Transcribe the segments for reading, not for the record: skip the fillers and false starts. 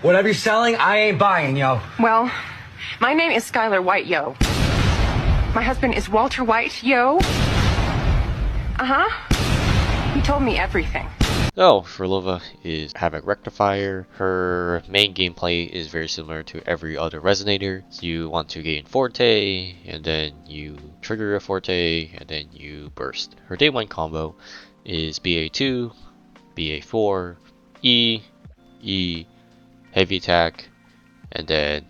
Whatever you're selling, I ain't buying, yo. Well, my name is Skylar White, yo. My husband is Walter White, yo. He told me everything. So, Phrolova is Havoc Rectifier. Her main gameplay is very similar to every other Resonator. So you want to gain Forte, and then you trigger a Forte, and then you burst. Her day 1 combo is BA2, BA4, E, E, Heavy Attack, and then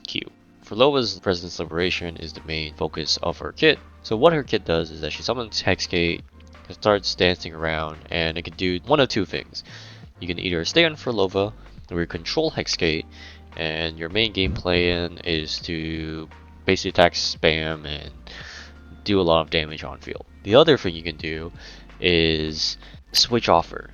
Q. Phrolova's President's Liberation is the main focus of her kit. So what her kit does is that she summons Hexgate, starts dancing around, and it can do one of two things. You can either stay on Phrolova, where you control Hexgate, and your main game plan is to basically attack spam and do a lot of damage on field. The other thing you can do is switch off her.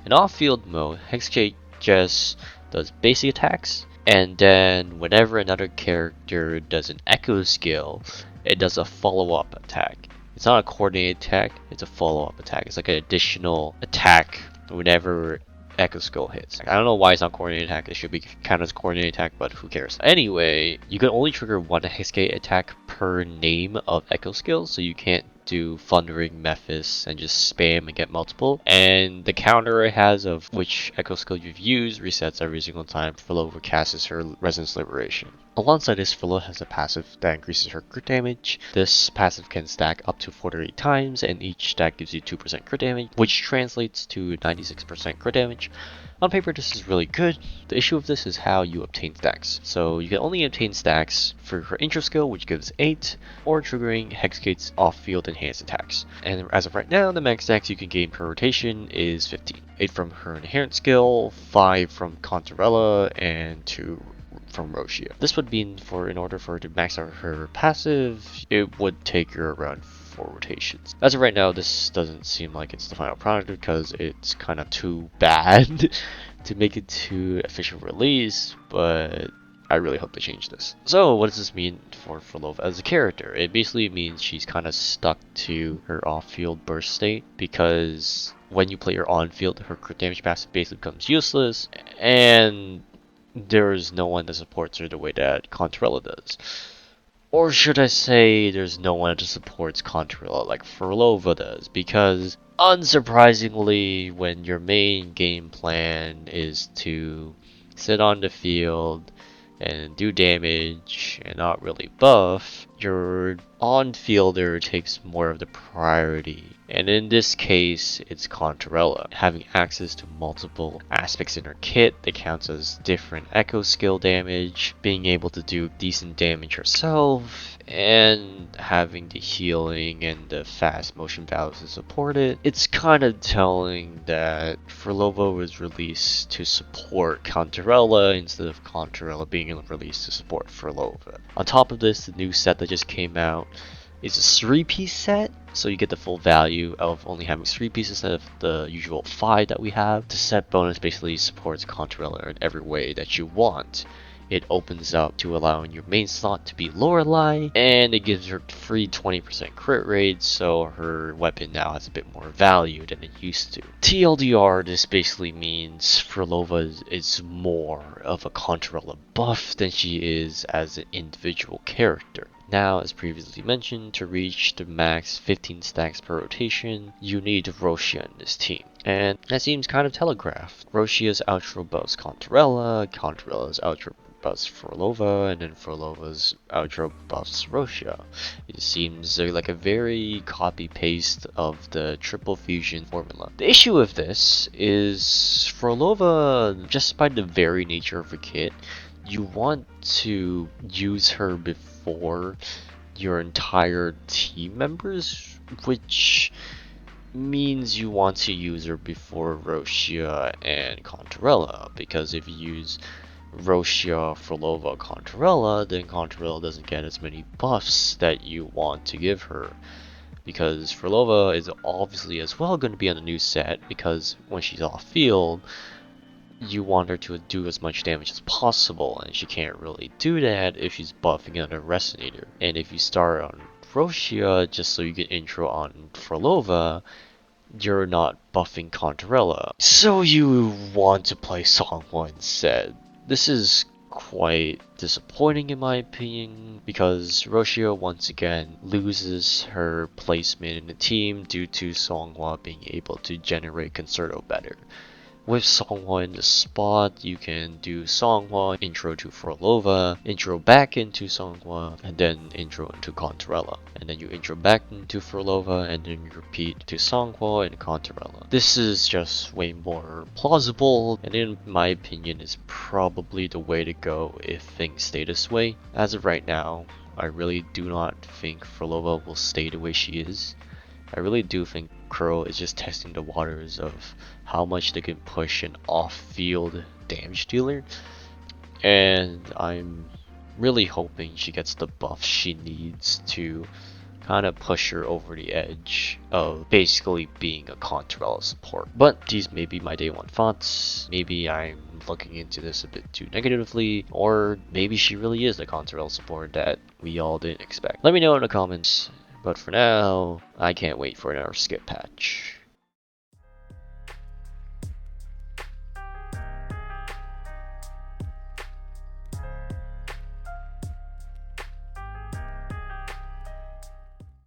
In off-field mode, Hexgate just does basic attacks, and then whenever another character does an echo skill, it does a follow-up attack. It's not a coordinated attack, it's a follow-up attack. It's like an additional attack whenever echo skill hits. I don't know why it's not coordinated attack. It should be counted as coordinated attack, but who cares. Anyway, you can only trigger one Hexgate attack per name of echo skill, so you can't do Thundering Mephis and just spam and get multiple. And the counter it has of which echo skill you've used resets every single time Phrolova casts her Resonance Liberation. Alongside this, Phrolova has a passive that increases her crit damage. This passive can stack up to 48 times, and each stack gives you 2% crit damage, which translates to 96% crit damage. On paper, this is really good. The issue of this is how you obtain stacks. So you can only obtain stacks for her intro skill, which gives 8, or triggering Hexgate's off-field enhanced attacks. And as of right now, the max stacks you can gain per rotation is 15. 8 from her inherent skill, 5 from Cantarella, and 2 from Roshia. This would mean in order for her to max out her passive, it would take her around 4 rotations. As of right now, this doesn't seem like it's the final product because it's kind of too bad to make it to official release, but I really hope they change this. So what does this mean for Phrolova as a character? It basically means she's kind of stuck to her off-field burst state, because when you play her on-field, her crit damage passive basically becomes useless, and there's no one that supports her the way that Cantarella does. Or should I say, there's no one that supports Cantarella like Phrolova does, because unsurprisingly, when your main game plan is to sit on the field and do damage and not really buff, your on-fielder takes more of the priority. And in this case, it's Cantarella. Having access to multiple aspects in her kit that counts as different echo skill damage, being able to do decent damage herself, and having the healing and the fast motion values to support it, it's kind of telling that Phrolova was released to support Cantarella instead of Cantarella being released to support Phrolova. On top of this, the new set that just came out is a 3-piece set, so you get the full value of only having 3 pieces instead of the usual 5 that we have. The set bonus basically supports Cantarella in every way that you want. It opens up to allowing your main slot to be Lorelei, and it gives her free 20% crit rate, so her weapon now has a bit more value than it used to. TLDR, this basically means Phrolova is more of a Cantarella buff than she is as an individual character. Now, as previously mentioned, to reach the max 15 stacks per rotation, you need Roshia in this team. And that seems kind of telegraphed. Roshia's outro buffs Cantarella, Cantarella's outro buffs Phrolova, and then Frolova's outro buffs Roshia. It seems like a very copy-paste of the triple fusion formula. The issue with this is Phrolova, just by the very nature of her kit, you want to use her before your entire team members, which means you want to use her before Roshia and Cantarella, because if you use Roshia, Phrolova, Cantarella, then Cantarella doesn't get as many buffs that you want to give her. Because Phrolova is obviously as well going to be on the new set, because when she's off field, you want her to do as much damage as possible, and she can't really do that if she's buffing on a Resonator. And if you start on Roshia just so you get intro on Phrolova, you're not buffing Cantarella. So you want to play Song 1 instead. This is quite disappointing in my opinion, because Roshio once again loses her placement in the team due to Songhwa being able to generate Concerto better. With Songhwa in the spot, you can do Songhwa, intro to Phrolova, intro back into Songhwa, and then intro into Cantarella. And then you intro back into Phrolova, and then you repeat to Songhwa and Cantarella. This is just way more plausible, and in my opinion is probably the way to go if things stay this way. As of right now, I really do not think Phrolova will stay the way she is. I really do think Crow is just testing the waters of how much they can push an off-field damage dealer, and I'm really hoping she gets the buff she needs to kind of push her over the edge of basically being a Cantarella support. But these may be my day one thoughts. Maybe I'm looking into this a bit too negatively, or maybe she really is the Cantarella support that we all didn't expect. Let me know in the comments. But for now, I can't wait for another skip patch.